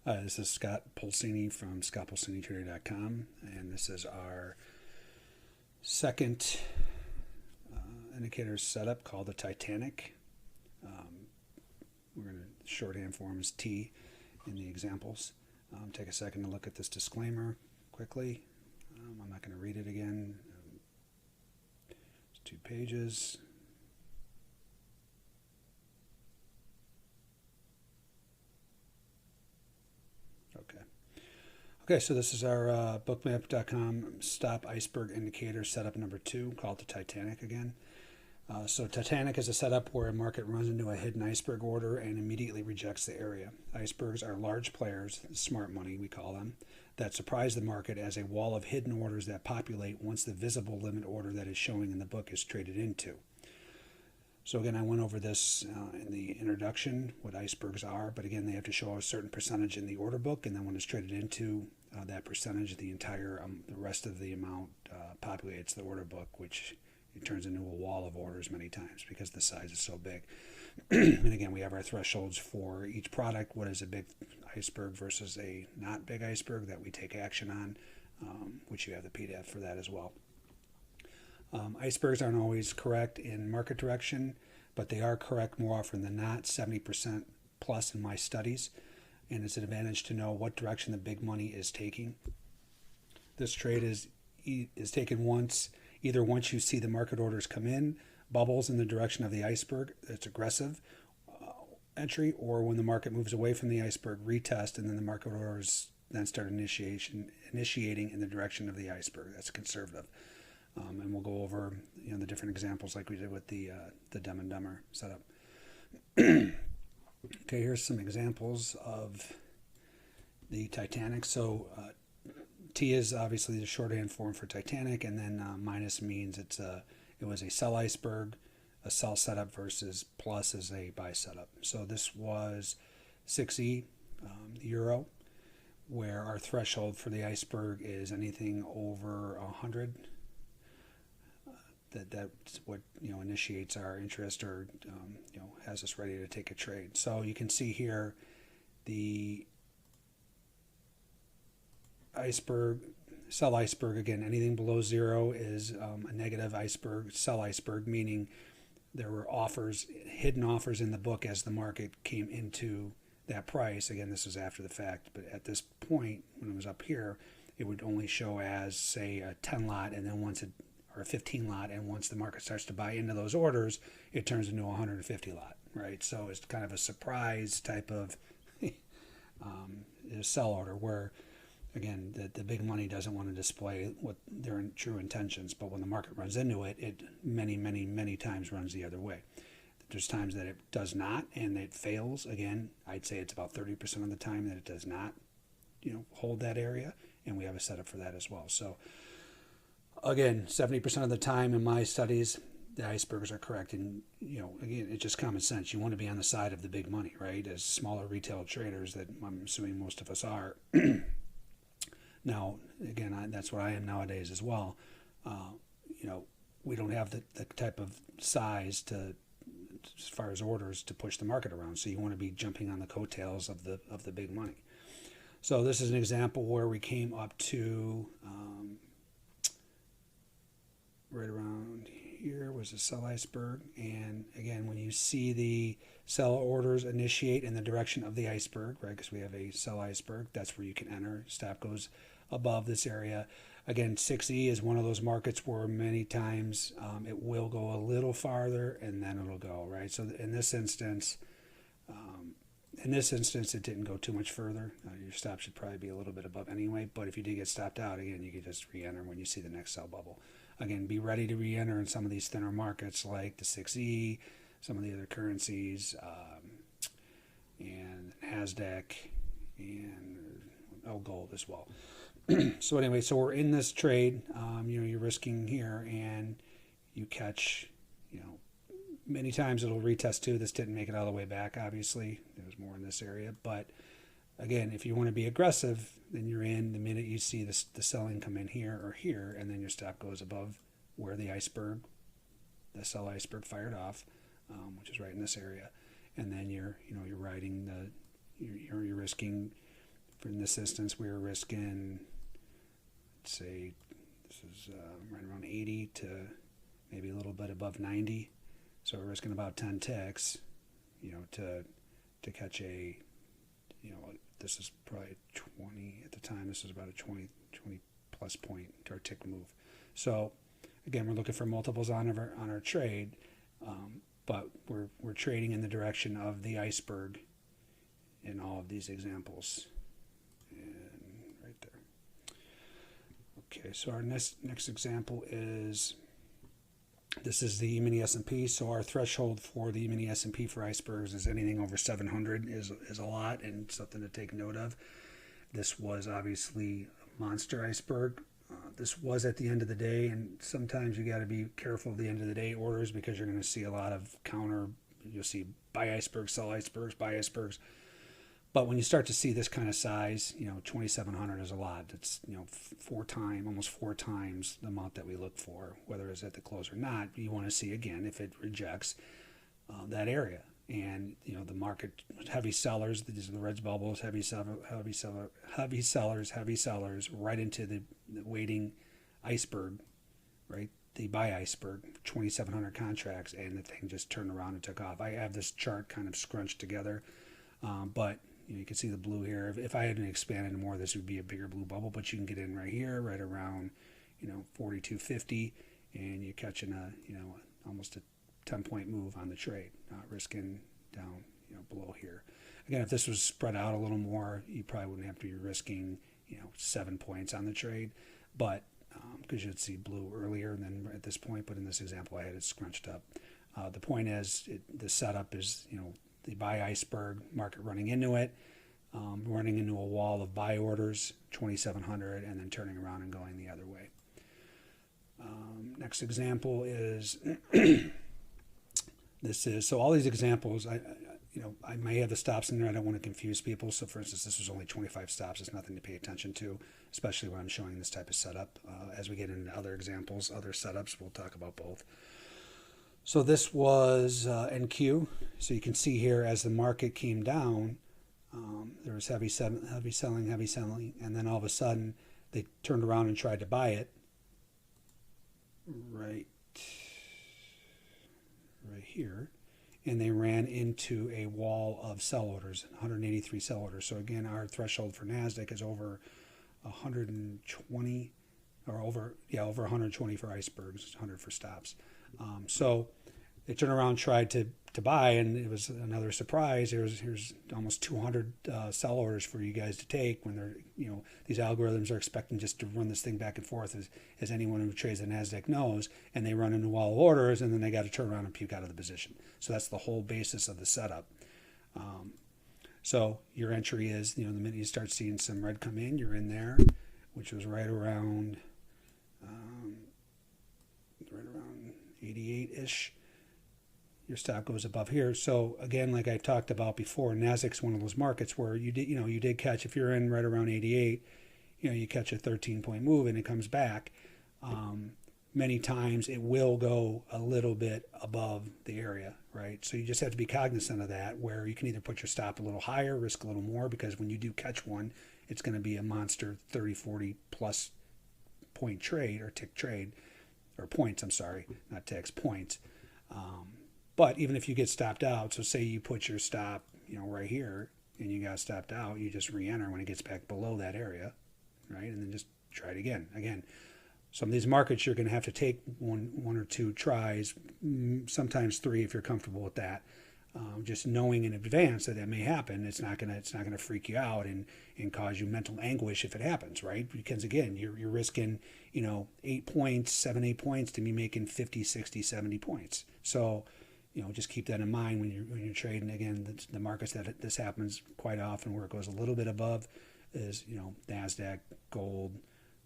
This is Scott Pulcini from scottpulcinitrader.com, and this is our second indicator setup called the Titanic. We're going to shorthand form as T in the examples. Take a second to look at this disclaimer quickly. I'm not going to read it again. It's 2 pages. Okay, so this is our bookmap.com stop iceberg indicator setup number 2, called the Titanic again. So Titanic is a setup where a market runs into a hidden iceberg order and immediately rejects the area. Icebergs are large players, smart money we call them, that surprise the market as a wall of hidden orders that populate once the visible limit order that is showing in the book is traded into. So again, I went over this in the introduction, what icebergs are, but again, they have to show a certain percentage in the order book, and then when it's traded into that percentage, the rest of the amount populates the order book, which it turns into a wall of orders many times because the size is so big. And again, we have our thresholds for each product. What is a big iceberg versus a not big iceberg that we take action on, which you have the PDF for that as well. Icebergs aren't always correct in market direction, but they are correct more often than not, 70% plus in my studies, and it's an advantage to know what direction the big money is taking. This trade is taken either once you see the market orders come in, bubbles in the direction of the iceberg, it's aggressive entry, or when the market moves away from the iceberg, retest, and then the market orders then start initiating in the direction of the iceberg. That's conservative. And we'll go over the different examples like we did with the Dumb and Dumber setup. Okay, here's some examples of the Titanic. So T is obviously the shorthand form for Titanic, and then minus means it was a sell iceberg, a sell setup, versus plus is a buy setup. So this was 6E euro, where our threshold for the iceberg is anything over 100. That's what initiates our interest or has us ready to take a trade. So you can see here the iceberg, sell iceberg, again, anything below 0 is a negative iceberg, sell iceberg, meaning there were offers, hidden offers in the book as the market came into that price. Again, this is after the fact, but at this point when it was up here, it would only show as, say, a 10 lot, and then or a 15 lot, and once the market starts to buy into those orders, it turns into a 150 lot, right? So it's kind of a surprise type of sell order where, again, the big money doesn't want to display what their true intentions, but when the market runs into it, it many times runs the other way. There's times that it does not, and it fails. Again, I'd say it's about 30% of the time that it does not, hold that area, and we have a setup for that as well. So again, 70% of the time in my studies, the icebergs are correct. And, again, it's just common sense. You want to be on the side of the big money, right? As smaller retail traders that I'm assuming most of us are. Now, again, that's what I am nowadays as well. We don't have the type of size as far as orders to push the market around. So you want to be jumping on the coattails of the big money. So this is an example where we came up to right around here was a sell iceberg, and again, when you see the sell orders initiate in the direction of the iceberg, right, because we have a sell iceberg, that's where you can enter. Stop goes above this area. Again, 6E is one of those markets where many times it will go a little farther and then it'll go, right? So in this instance, it didn't go too much further. Your stop should probably be a little bit above anyway, but if you did get stopped out, again, you could just re-enter when you see the next sell bubble. Again, be ready to re-enter in some of these thinner markets like the 6E, some of the other currencies, and NASDAQ, and gold as well. So anyway, so we're in this trade. You're risking here, and you catch, many times it'll retest too. This didn't make it all the way back, obviously. There was more in this area. But again, if you want to be aggressive, then you're in the minute you see the selling come in here or here, and then your stop goes above where the sell iceberg fired off, which is right in this area. And then you're riding you're risking in this instance, we were risking, let's say, this is right around 80 to maybe a little bit above 90. So we're risking about 10 ticks, to catch a, this is probably 20 at the time. This is about a 20 plus point or tick move. So again, we're looking for multiples on our trade, but we're trading in the direction of the iceberg in all of these examples. And right there. Okay, so our next example is, this is the E-mini S&P. So our threshold for the E-mini S&P for icebergs is anything over 700 is a lot and something to take note of. This was obviously a monster iceberg. This was at the end of the day, and sometimes you got to be careful of the end of the day orders because you're going to see a lot of counter. You'll see buy icebergs, sell icebergs, buy icebergs. But when you start to see this kind of size, 2,700 is a lot. It's almost four times the amount that we look for, whether it's at the close or not. You want to see again if it rejects that area. And the market, heavy sellers, these are the red bubbles, heavy sellers, right into the waiting iceberg, right? The buy iceberg, 2,700 contracts, and the thing just turned around and took off. I have this chart kind of scrunched together, but you can see the blue here. If I hadn't expanded more, this would be a bigger blue bubble, but you can get in right here, right around 42.50, and you're catching almost a 10-point move on the trade, not risking down below here. Again, if this was spread out a little more, you probably wouldn't have to be risking 7 points on the trade, but because you'd see blue earlier than at this point. But in this example, I had it scrunched up. The point is, the setup is the buy iceberg, market running into it, running into a wall of buy orders, 2,700, and then turning around and going the other way. Next example is so all these examples, I may have the stops in there. I don't want to confuse people. So for instance, this was only 25 stops. It's nothing to pay attention to, especially when I'm showing this type of setup. As we get into other examples, other setups, we'll talk about both. So this was NQ. So you can see here as the market came down, there was heavy selling, and then all of a sudden they turned around and tried to buy it right here, and they ran into a wall of sell orders, 183 sell orders. So again, our threshold for NASDAQ is over 120, or over 120 for icebergs, 100 for stops. So they turned around, tried to buy, and it was another surprise. Here's almost 200 sell orders for you guys to take when they're, these algorithms are expecting just to run this thing back and forth, as anyone who trades the NASDAQ knows, and they run into a wall of orders, and then they got to turn around and puke out of the position. So that's the whole basis of the setup. So your entry is, the minute you start seeing some red come in, you're in there, which was right around 88-ish. Your stop goes above here. So again, like I talked about before, NASDAQ's one of those markets where you did catch, if you're in right around 88, you catch a 13-point move and it comes back. Many times it will go a little bit above the area, right? So you just have to be cognizant of that, where you can either put your stop a little higher, risk a little more, because when you do catch one, it's going to be a monster 30, 40 plus point trade or tick trade, or points, I'm sorry, not ticks, points. But even if you get stopped out, so say you put your stop, right here, and you got stopped out, you just re-enter when it gets back below that area, right? And then just try it again. Again, some of these markets you're going to have to take one or two tries, sometimes three if you're comfortable with that. Just knowing in advance that may happen, it's not gonna freak you out and cause you mental anguish if it happens, right? Because again, you're risking 8 points, 7-8 points to be making 50, 60, 70 points. So just keep that in mind when you're trading. Again, the markets that this happens quite often, where it goes a little bit above, is NASDAQ, gold,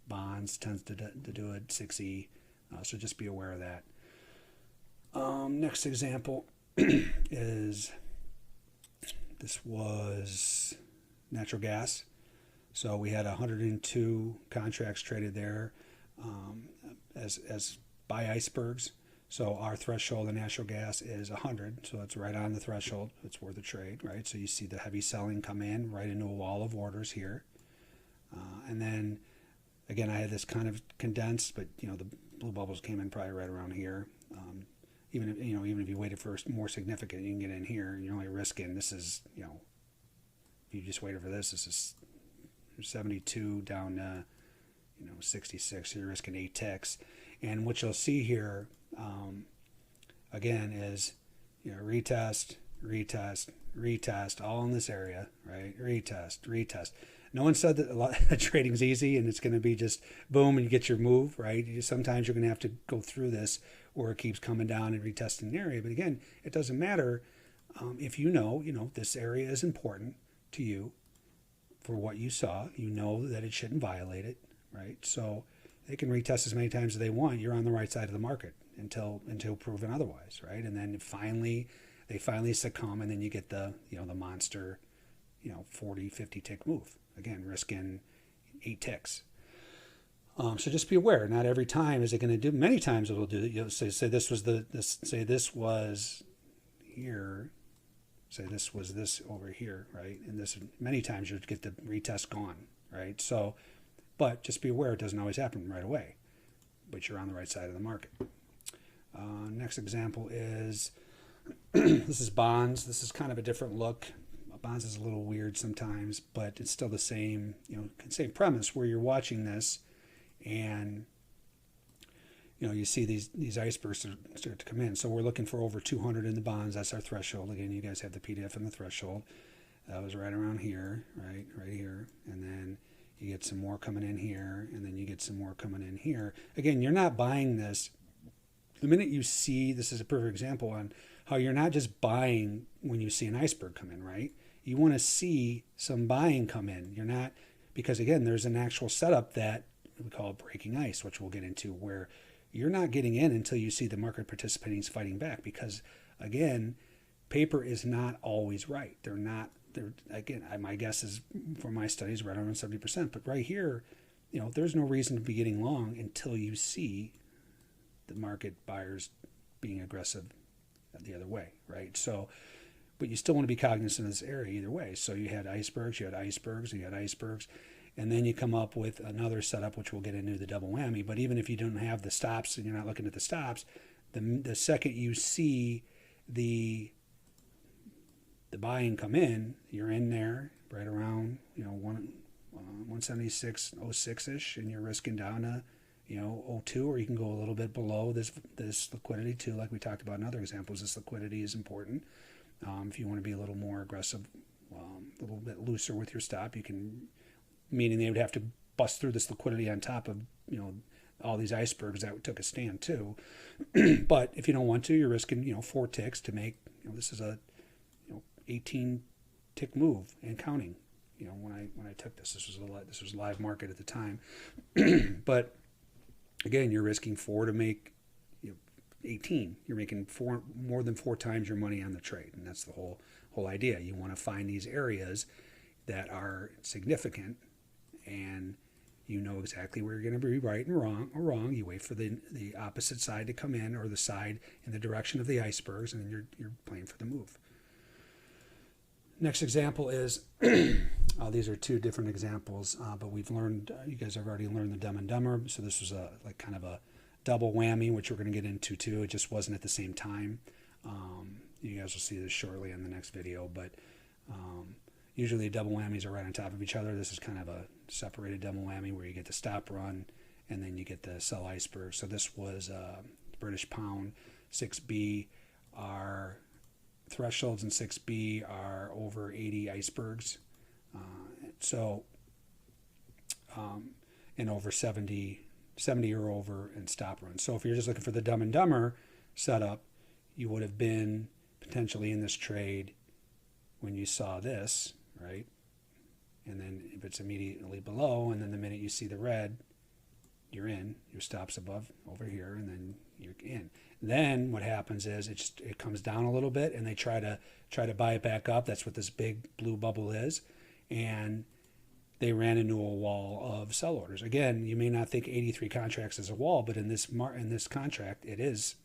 bonds tends to do it, 6E. So just be aware of that. Next example is, this was natural gas. So we had 102 contracts traded there as buy icebergs. So our threshold in natural gas is 100, so it's right on the threshold. It's worth a trade, right? So you see the heavy selling come in right into a wall of orders here. And then, again, I had this kind of condensed, but, the blue bubbles came in probably right around here. Even if you waited for more significant, you can get in here, and you're only risking, this is, if you just waited for this is 72 down to, 66, so you're risking 8 ticks. And what you'll see here, again, is, retest, all in this area, right? Retest. No one said that a lot of trading's easy and it's going to be just boom and you get your move, right? Sometimes you're going to have to go through this where it keeps coming down and retesting an area. But again, it doesn't matter if this area is important to you for what you saw. You know that it shouldn't violate it, right? So they can retest as many times as they want. You're on the right side of the market until proven otherwise, right? And then they finally succumb, and then you get the monster 40, 50 tick move. Again, risking 8 ticks. So just be aware. Not every time is it going to do. Many times it will do it. You'll say this was here. Say this was this over here, right? And this many times you'll get the retest gone, right? So, but just be aware it doesn't always happen right away. But you're on the right side of the market. Next example is this is bonds. This is kind of a different look. Bonds is a little weird sometimes, but it's still the same, same premise where you're watching this, and you see these icebergs start to come in. So we're looking for over 200 in the bonds. That's our threshold. Again, you guys have the PDF and the threshold. That was right around here, right here, and then you get some more coming in here, and then you get some more coming in here. Again, you're not buying this. The minute you see, this is a perfect example on how you're not just buying when you see an iceberg come in, right? You want to see some buying come in. You're not, because again, there's an actual setup that we call breaking ice, which we'll get into, where you're not getting in until you see the market participants fighting back. Because again, paper is not always right. Again, my guess is from my studies right around 70%. But right here, there's no reason to be getting long until you see the market buyers being aggressive the other way, right? So, but you still want to be cognizant of this area either way. So you had icebergs, and then you come up with another setup, which we'll get into, the double whammy. But even if you don't have the stops and you're not looking at the stops, the second you see the buying come in, you're in there right around 176.06ish, and you're risking down to 02, or you can go a little bit below this liquidity too, like we talked about in other examples. This liquidity is important. If you want to be a little more aggressive, a little bit looser with your stop, you can, meaning they would have to bust through this liquidity on top of all these icebergs that took a stand too. But if you don't want to, you're risking 4 ticks to make this is a 18 tick move and counting. When I took this was live market at the time. But again, you're risking 4 to make 18. You're making more than 4 times your money on the trade, and that's the whole idea. You want to find these areas that are significant, and you know exactly where you're going to be right and wrong. You wait for the opposite side to come in, or the side in the direction of the icebergs, and then you're playing for the move. Next example is these are 2 different examples, but we've learned, you guys have already learned the Dumb and Dumber. So this was kind of a double whammy, which we're going to get into too. It just wasn't at the same time. You guys will see this shortly in the next video, but usually double whammies are right on top of each other. This is kind of a separated double whammy where you get the stop run and then you get the sell iceberg. So this was British pound 6B. Our thresholds in 6B are over 80 icebergs. And over 70 or over in stop runs. So if you're just looking for the Dumb and Dumber setup, you would have been potentially in this trade when you saw this, right? And then if it's immediately below, and then the minute you see the red, you're in. Your stop's above over here, and then you're in. Then what happens is it comes down a little bit, and they try to buy it back up. That's what this big blue bubble is, and they ran into a wall of sell orders. Again, you may not think 83 contracts is a wall, but in this contract, it is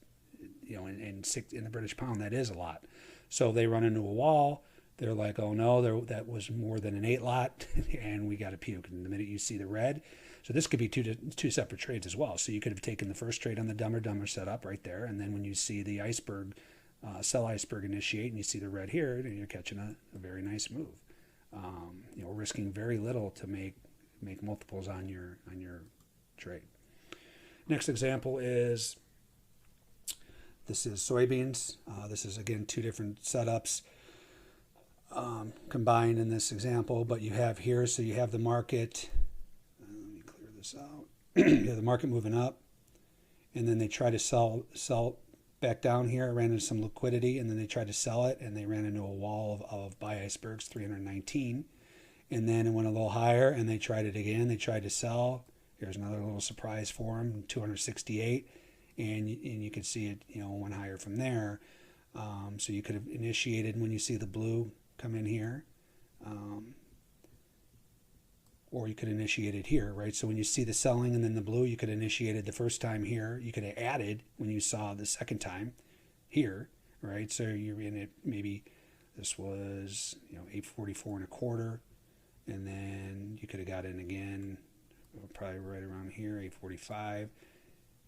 in the British pound, that is a lot. So they run into a wall. They're like, oh no, that was more than an 8 lot, and we got to puke. And the minute you see the red, so this could be two separate trades as well. So you could have taken the first trade on the dumber setup right there, and then when you see the iceberg, sell iceberg initiate, and you see the red here, then you're catching a very nice move. Risking very little to make multiples on your trade. Next example is, this is soybeans. This is again 2 different setups combined in this example, but you have here, so you have the market, let me clear this out. You have the market moving up, and then they try to sell back down here, ran into some liquidity, and then they tried to sell it, and they ran into a wall of buy icebergs, 319, and then it went a little higher, and they tried it again. They tried to sell. Here's another little surprise for them, 268, and you can see it, went higher from there. So you could have initiated when you see the blue come in here, or you could initiate it here, right? So when you see the selling and then the blue, you could initiate it the first time here. You could have added when you saw the second time here, right? So you're in it, maybe this was 844 and a quarter, and then you could have got in again, probably right around here, 845.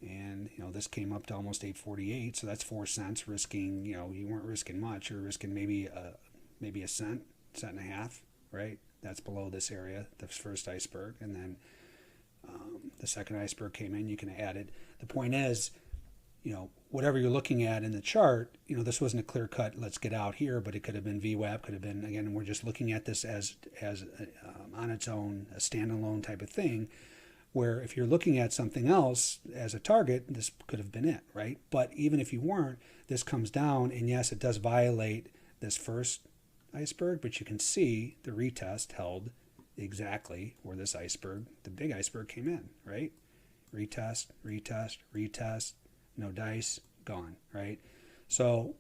And this came up to almost 848, so that's 4 cents. Risking, you weren't risking much. You're risking maybe a cent and a half, right? That's below this area, the first iceberg, and then the second iceberg came in. You can add it. The point is, whatever you're looking at in the chart, this wasn't a clear cut. Let's get out here, but it could have been VWAP, could have been, again. We're just looking at this as on its own, a standalone type of thing. Where if you're looking at something else as a target, this could have been it, right? But even if you weren't, this comes down, and yes, it does violate this first iceberg, but you can see the retest held exactly where this iceberg, the big iceberg, came in, right? Retest, retest, retest, no dice, gone, right? So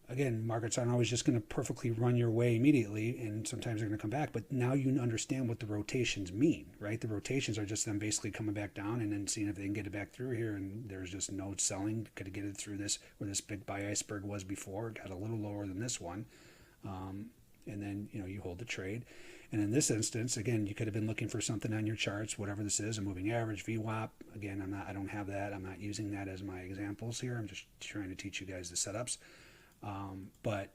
again, markets aren't always just going to perfectly run your way immediately, and sometimes they're going to come back. But now you understand what the rotations mean, right? The rotations are just them basically coming back down and then seeing if they can get it back through here. And there's just no selling. Could have get it through this where this big buy iceberg was before. It got a little lower than this one, and then you hold the trade. And in this instance, again, you could have been looking for something on your charts, whatever this is, a moving average, VWAP. Again, I don't have that. I'm not using that as my examples here. I'm just trying to teach you guys the setups. But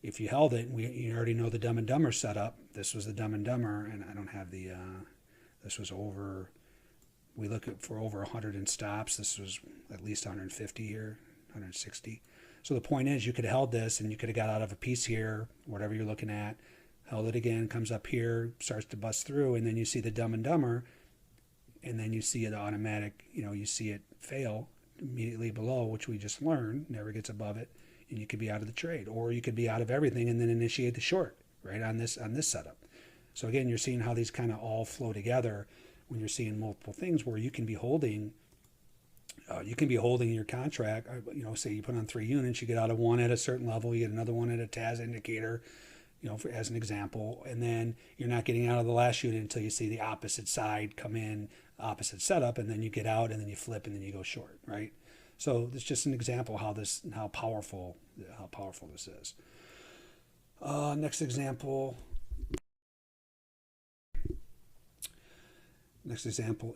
if you held it, you already know the Dumb and Dumber setup. This was the Dumb and Dumber, and I don't have the, this was over, we look at for over 100 in stops. This was at least 150 here, 160. So the point is, you could have held this, and you could have got out of a piece here, whatever you're looking at, held it again, comes up here, starts to bust through, and then you see the Dumb and Dumber, and then you see it automatic, you see it fail immediately below, which we just learned, never gets above it, and you could be out of the trade, or you could be out of everything and then initiate the short, right, on this setup. So again, you're seeing how these kind of all flow together when you're seeing multiple things where you can be holding your contract. Say you put on 3 units, you get out of one at a certain level, you get another one at a TAS indicator, as an example, and then you're not getting out of the last unit until you see the opposite side come in, opposite setup, and then you get out, and then you flip, and then you go short, right? So it's just an example how powerful this is. Next example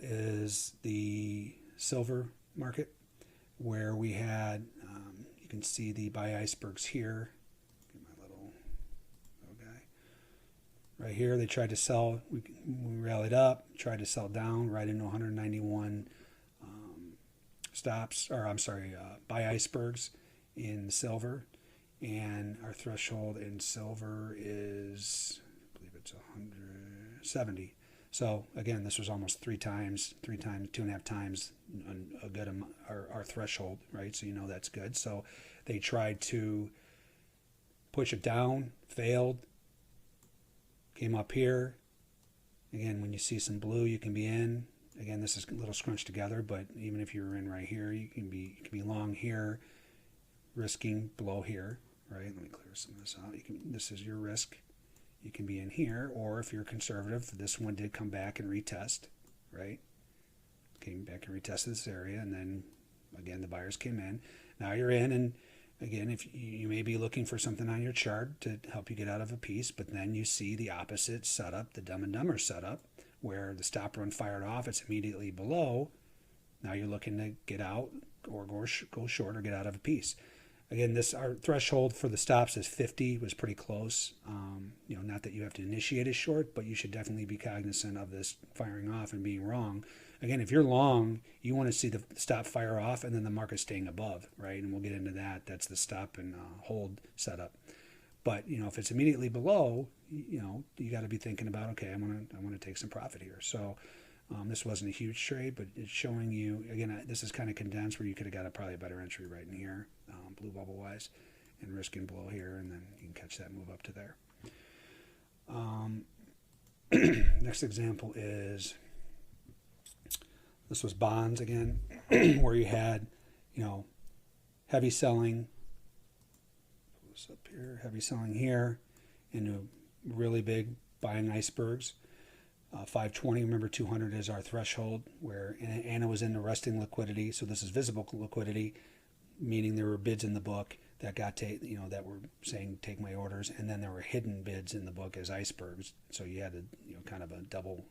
is the silver market, where we had, you can see the buy icebergs here. Right here, they tried to sell. We rallied up, tried to sell down, right into 191 buy icebergs in silver, and our threshold in silver is, I believe it's 170. So again, this was almost 2.5 times a good our threshold, right? So that's good. So they tried to push it down, failed. Came up here. Again, when you see some blue, you can be in. Again, this is a little scrunched together, but even if you're in right here, you can be long here, risking below here, right? Let me clear some of this out. This is your risk. You can be in here, or if you're conservative, this one did come back and retest, right? Came back and retested this area, and then again, the buyers came in. Now you're in, and again, if you may be looking for something on your chart to help you get out of a piece, but then you see the opposite setup, the Dumb and Dumber setup, where the stop run fired off, it's immediately below. Now you're looking to get out or go short or get out of a piece. Again, our threshold for the stops is 50, was pretty close. Not that you have to initiate a short, but you should definitely be cognizant of this firing off and being wrong. Again, if you're long, you want to see the stop fire off and then the market staying above, right? And we'll get into that. That's the stop and hold setup. But if it's immediately below, you got to be thinking about, okay, I want to take some profit here. So this wasn't a huge trade, but it's showing you, again, this is kind of condensed where you could have got probably a better entry right in here, blue bubble wise, and risking below here, and then you can catch that move up to there. Next example is, this was bonds again, where you had, heavy selling, pull this up here, heavy selling here, into really big buying icebergs. 520, remember 200 is our threshold, where Anna was in the resting liquidity, so this is visible liquidity, meaning there were bids in the book that that were saying take my orders, and then there were hidden bids in the book as icebergs. So you had kind of a double.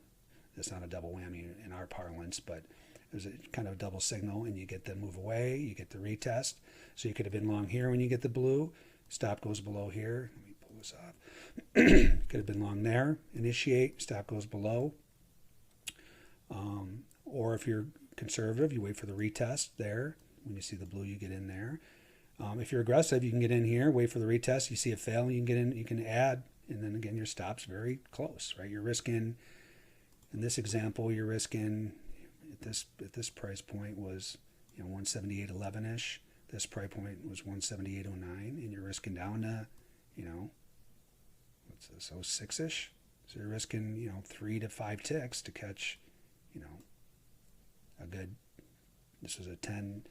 It's not a double whammy in our parlance, but it was a kind of a double signal, and you get the move away, you get the retest. So you could have been long here when you get the blue. Stop goes below here. Let me pull this off. Could have been long there. Initiate. Stop goes below. Or if you're conservative, you wait for the retest there. When you see the blue, you get in there. If you're aggressive, you can get in here, wait for the retest. You see it fail, you can get in, you can add, and then again, your stop's very close, right? You're risking, in this example, you're risking at this price point was 178.11ish. This price point was 178.09, and you're risking down to what's this, 06ish. So you're risking 3 to 5 ticks to catch a good. This was a 10.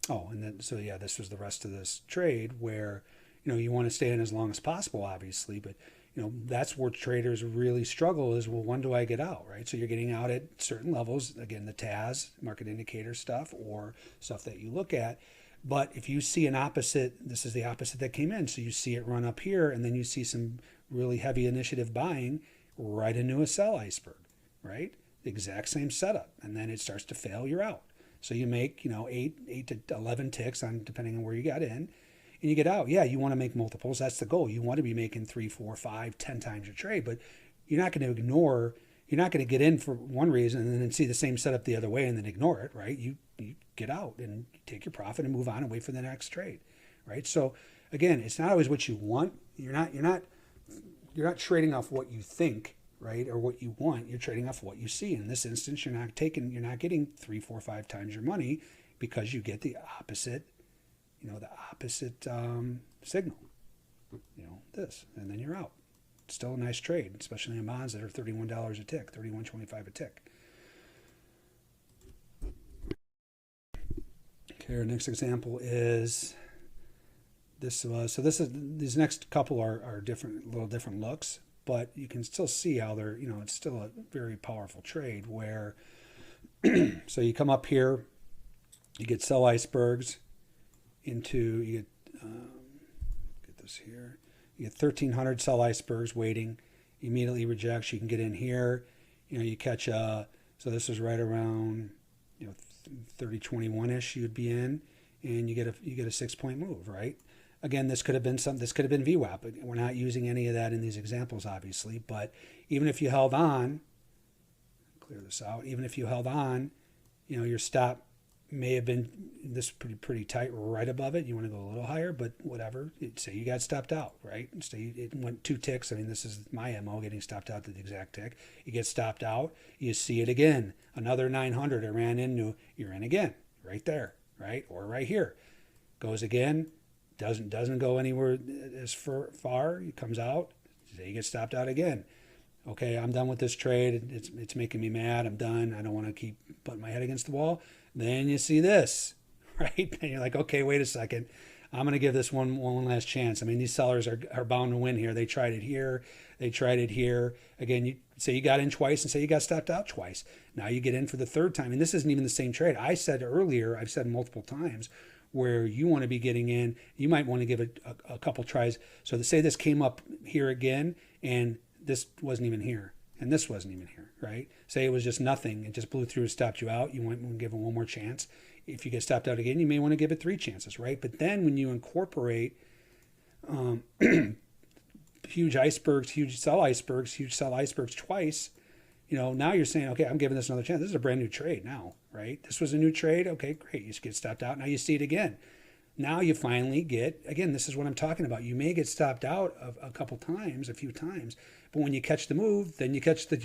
Oh, and then, so yeah, this was the rest of this trade where, you want to stay in as long as possible, obviously, but, that's where traders really struggle is, well, when do I get out, right? So you're getting out at certain levels, again, the TAS, market indicator stuff, or stuff that you look at. But if you see an opposite, this is the opposite that came in. So you see it run up here, and then you see some really heavy initiative buying right into a sell iceberg, right? The exact same setup. And then it starts to fail, you're out. So you make, 8 to 11 ticks on depending on where you got in, and you get out. Yeah, you want to make multiples. That's the goal. You want to be making 3, 4, 5, 10 times your trade, but you're not going to ignore. You're not going to get in for one reason and then see the same setup the other way and then ignore it, right? You get out and take your profit and move on and wait for the next trade, right? So again, it's not always what you want. You're not trading off what you think, right, or what you want. You're trading off what you see. In this instance, you're not getting 3, 4, 5 times your money because you get the opposite, signal, this, and then you're out. It's still a nice trade, especially in bonds that are $31 a tick, $31.25 a tick. Okay, our next example is this. These next couple are different, little different looks, but you can still see how they're, it's still a very powerful trade where, so you come up here, you get sell icebergs into, you get this here, you get 1,300 sell icebergs waiting, immediately rejects, you can get in here, you catch so this is right around, 30.21ish you'd be in, and you get a 6-point move, right? Again, this could have been VWAP, but we're not using any of that in these examples, obviously. But even if you held on, clear this out. Even if you held on, your stop may have been this pretty tight right above it. You want to go a little higher, but whatever. Say you got stopped out, right? Say it went 2 ticks. I mean, this is my MO, getting stopped out to the exact tick. You get stopped out. You see it again. Another 900. It ran into. You're in again, right there, right, or right here. Goes again. Doesn't go anywhere as far. It comes out. You get stopped out again. Okay, I'm done with this trade. It's making me mad. I'm done. I don't want to keep putting my head against the wall. Then you see this, right? And you're like, okay, wait a second. I'm going to give this one last chance. I mean, these sellers are bound to win here. They tried it here. They tried it here. Again, you say you got in twice and say you got stopped out twice. Now you get in for the third time. And this isn't even the same trade. I said earlier, I've said multiple times, where you want to be getting in, you might want to give it a couple tries. So to say this came up here again and this wasn't even here and this wasn't even here, right? Say it was just nothing. It just blew through and stopped you out. You might want to give it one more chance. If you get stopped out again, you may want to give it 3 chances, right? But then when you incorporate huge icebergs, huge sell icebergs twice, now you're saying, okay, I'm giving this another chance. This is a brand new trade now, right? This was a new trade. Okay, great. You get stopped out. Now you see it again. Now you finally get, again, this is what I'm talking about. You may get stopped out a few times, but when you catch the move, then you catch the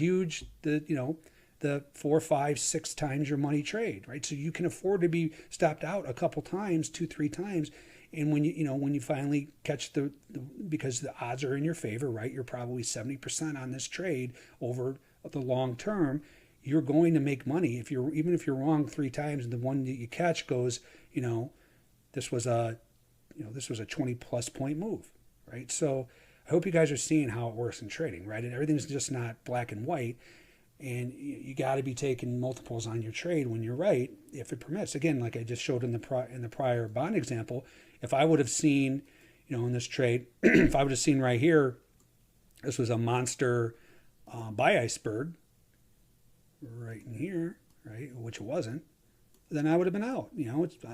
4, 5, 6 times your money trade, right? So you can afford to be stopped out a couple times, 2, 3 times. And when you finally catch because the odds are in your favor, right? You're probably 70% on this trade over the long term. You're going to make money even if you're wrong 3 times and the one that you catch goes, this was a 20 plus point move, right? So I hope you guys are seeing how it works in trading, right? And everything's just not black and white. And you got to be taking multiples on your trade when you're right, if it permits. Again, like I just showed in the prior bond example, if I would have seen, in this trade, if I would have seen right here, this was a monster buy iceberg right in here, right, which it wasn't, then I would have been out.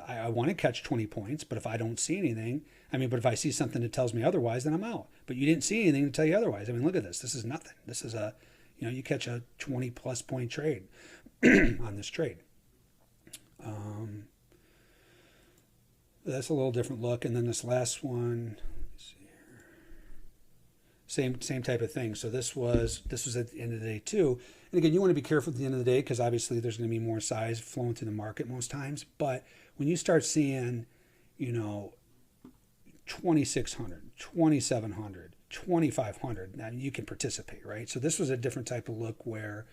I want to catch 20 points, but if I don't see anything, but if I see something that tells me otherwise, then I'm out. But you didn't see anything to tell you otherwise. Look at this. This is nothing. This is you catch a 20 plus point trade on this trade. That's a little different look. And then this last one, let's see here. Same type of thing. So this was at the end of the day too. And again, you want to be careful at the end of the day because obviously there's going to be more size flowing through the market most times. But when you start seeing, 2,600, 2,700, 2,500, now you can participate, right? So this was a different type of look where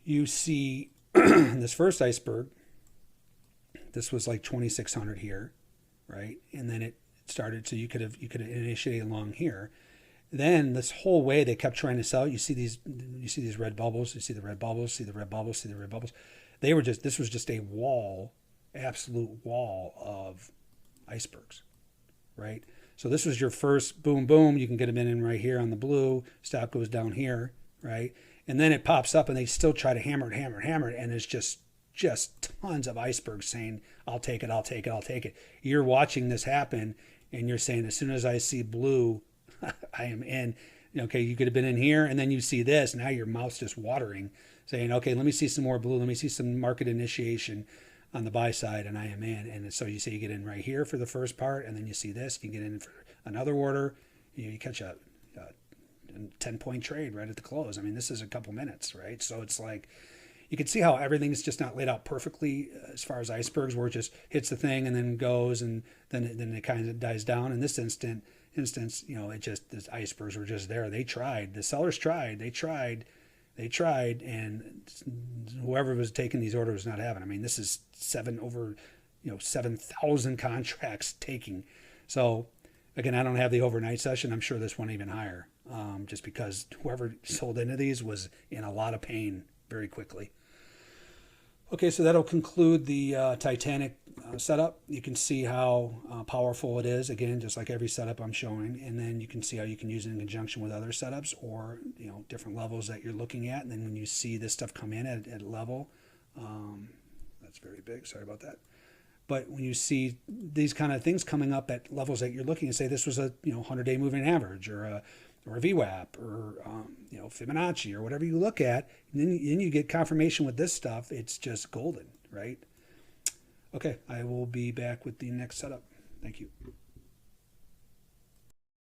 you see this first iceberg, this was like 2,600 here, right? And then it started, so you could have initiated along here. Then this whole way they kept trying to sell. You see these red bubbles. You see the red bubbles. See the red bubbles. See the red bubbles. This was just a wall, absolute wall of icebergs, right? So this was your first boom, boom. You can get them in right here on the blue. Stop goes down here, right? And then it pops up, and they still try to hammer it, and it's just tons of icebergs saying, "I'll take it, I'll take it, I'll take it." You're watching this happen, and you're saying, as soon as I see blue, I am in. Okay, you could have been in here, and then you see this. Now your mouth's just watering, saying, okay, let me see some more blue. Let me see some market initiation on the buy side, and I am in. And so you say you get in right here for the first part, and then you see this. You get in for another order. You catch a 10-point trade right at the close. This is a couple minutes, right? So it's like you can see how everything's just not laid out perfectly as far as icebergs, where it just hits the thing and then goes, and then it kind of dies down. In this instance, the icebergs were just there. They tried. The sellers tried. They tried, and whoever was taking these orders was not having. This is 7,000 contracts taking. So again, I don't have the overnight session. I'm sure this went even higher, just because whoever sold into these was in a lot of pain very quickly. Okay, so that'll conclude the Titanic setup. You can see how powerful it is, again, just like every setup I'm showing. And then you can see how you can use it in conjunction with other setups or different levels that you're looking at. And then when you see this stuff come in at level, that's very big, sorry about that. But when you see these kind of things coming up at levels that you're looking and say this was a 100-day moving average or a VWAP or Fibonacci or whatever you look at, and then you get confirmation with this stuff, it's just golden, right? Okay, I will be back with the next setup. Thank you.